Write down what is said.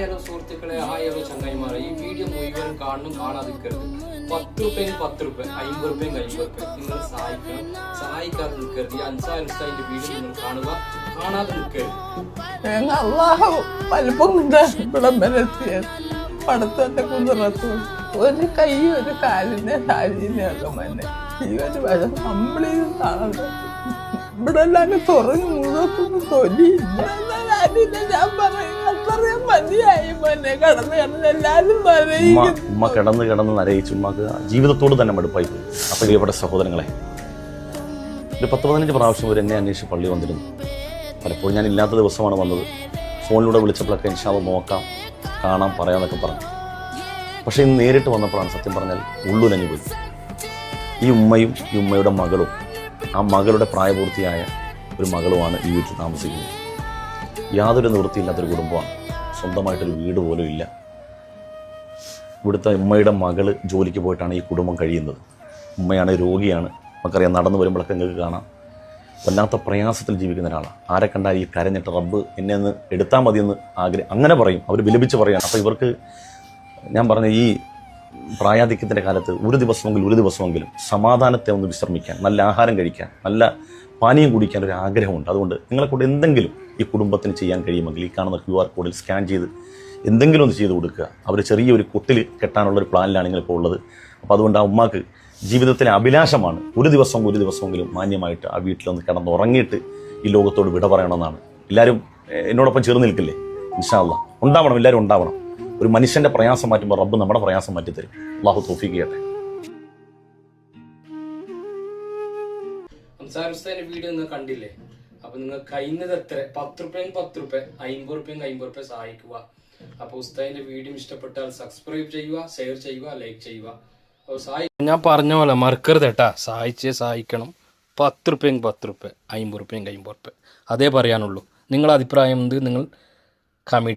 Hello സുഹൃത്തുക്കളെ, hello ചങ്ങായിമാരെ, ഈ വീഡിയോ മുഴുവൻ കാണാതിരിക്കരുത്. 10 രൂപയും 10 രൂപ, 50 രൂപയും 50 രൂപ നിങ്ങൾ സഹായിക്കാതെ നിൽക്കരുത്. ഈ അൻസാർ ഉസ്താദിന്റെ വീഡിയോ നിങ്ങൾ കാണാതെ നിൽക്കരുത്. അള്ളാഹു വലുപ്പം കൊണ്ട് ഇവിടം വരെത്തിയത് പടത്തിന്റെ കുതിരത്തു ഒരു കൈ ഒരു കാലിന്റെ ശാരീരിക മന്നെ ഈ ഒരു വശം കംപ്ലീറ്റ് കാണുന്നത് ഇവിടെ എല്ലാം തുറന്ന് മുഴുവൻ തൊലിയില്ല. ഞാൻ പറയും അത്രയും മതിയായി മോനെ കടന്ന് കിടന്ന് എല്ലാരും ഉമ്മ കിടന്ന് നരയിച്ചു. ഉമ്മക്ക് ജീവിതത്തോട് തന്നെ മടുപ്പായി പോയി. അപ്പോൾ പ്രിയപ്പെട്ട സഹോദരങ്ങളെ, ഒരു 10-15 പ്രാവശ്യം വരെ എന്നെ അന്വേഷിച്ച് പള്ളി വന്നിരുന്നു. പലപ്പോഴും ഞാൻ ഇല്ലാത്ത ദിവസമാണ് വന്നത്. ഫോണിലൂടെ വിളിച്ചപ്പോഴൊക്കെ ഇൻഷാ അല്ലാഹ് നോക്കാം, കാണാം, പറയാമെന്നൊക്കെ പറഞ്ഞു. പക്ഷേ ഇന്ന് നേരിട്ട് വന്നപ്പോഴാണ് സത്യം പറഞ്ഞാൽ ഉള്ളുലഞ്ഞു പോയി. ഈ ഉമ്മയും ഈ ഉമ്മയുടെ മകളും, ആ മകളുടെ പ്രായപൂർത്തിയായ ഒരു മകളുമാണ് ഈ വീട്ടിൽ താമസിക്കുന്നത്. യാതൊരു നിവൃത്തിയില്ലാത്തൊരു കുടുംബമാണ്. സ്വന്തമായിട്ടൊരു വീട് പോലും ഇല്ല. ഇവിടുത്തെ ഉമ്മയുടെ മകൾ ജോലിക്ക് പോയിട്ടാണ് ഈ കുടുംബം കഴിയുന്നത്. ഉമ്മയാണ് രോഗിയാണ്. നമുക്കറിയാം, നടന്നു വരുമ്പോഴൊക്കെ നിങ്ങൾക്ക് കാണാം. വല്ലാത്ത പ്രയാസത്തിൽ ജീവിക്കുന്ന ഒരാളാണ്. ആരെ കണ്ടാൽ ഈ കരഞ്ഞിട്ട് റബ്ബ് എന്നെ ഒന്ന് എടുത്താൽ മതിയെന്ന് അങ്ങനെ പറയും. അവർ വിലപിച്ച് പറയാണ്. അപ്പോൾ ഇവർക്ക് ഞാൻ പറഞ്ഞ ഈ പ്രായാധിക്യത്തിൻ്റെ കാലത്ത് ഒരു ദിവസമെങ്കിലും സമാധാനത്തെ ഒന്ന് വിശ്രമിക്കാൻ, നല്ല ആഹാരം കഴിക്കാൻ, നല്ല പാനീയം കുടിക്കാൻ ഒരു ആഗ്രഹമുണ്ട്. അതുകൊണ്ട് നിങ്ങളെക്കൊണ്ട് എന്തെങ്കിലും ഈ കുടുംബത്തിന് ചെയ്യാൻ കഴിയുമെങ്കിൽ ഈ കാണുന്ന QR കോഡിൽ സ്കാൻ ചെയ്ത് എന്തെങ്കിലും ഒന്ന് ചെയ്ത് കൊടുക്കുക. അവർ ചെറിയൊരു കുട്ടിൽ കെട്ടാനുള്ളൊരു പ്ലാനിലാണ് നിങ്ങളിപ്പോൾ ഉള്ളത്. അപ്പോൾ അതുകൊണ്ട് ആ ഉമ്മാക്ക് ജീവിതത്തിലെ അഭിലാഷമാണ് ഒരു ദിവസമെങ്കിലും മാന്യമായിട്ട് ആ വീട്ടിലൊന്ന് കിടന്നുറങ്ങിയിട്ട് ഈ ലോകത്തോട് വിട പറയണമെന്നാണ്. എല്ലാവരും എന്നോടൊപ്പം ചേർന്ന് നിൽക്കില്ലേ? ഇൻഷാ അല്ലാഹ് ഉണ്ടാവണം, എല്ലാവരും ഉണ്ടാവണം. ഒരു മനുഷ്യൻ്റെ പ്രയാസം മാറ്റുമ്പോൾ റബ്ബ് നമ്മുടെ പ്രയാസം മാറ്റിത്തരും. അല്ലാഹു തൗഫീഖ് ചെയ്യട്ടെ. അൻസാർ ഉസ്താദിന്റെ വീഡിയോ നിങ്ങൾ കണ്ടില്ലേ? അപ്പൊ നിങ്ങൾ കഴിയുന്നത് എത്ര 10 രൂപയും 10 രൂപ, 50 രൂപയും 50 രൂപ സഹായിക്കുക. അപ്പൊ ഉസ്താദിന്റെ വീഡിയോ ഇഷ്ടപ്പെട്ടാൽ സബ്സ്ക്രൈബ് ചെയ്യുക, ഷെയർ ചെയ്യുക, ലൈക്ക് ചെയ്യുക. ഞാൻ പറഞ്ഞ പോലെ മറക്കരുത് കേട്ടാ, സഹായിക്കണം. 10 രൂപയും 10 രൂപ, 50 രൂപയും 50 രൂപ, അതേ പറയാനുള്ളൂ. നിങ്ങളുടെ അഭിപ്രായം എന്ത്? നിങ്ങൾ കമന്റ്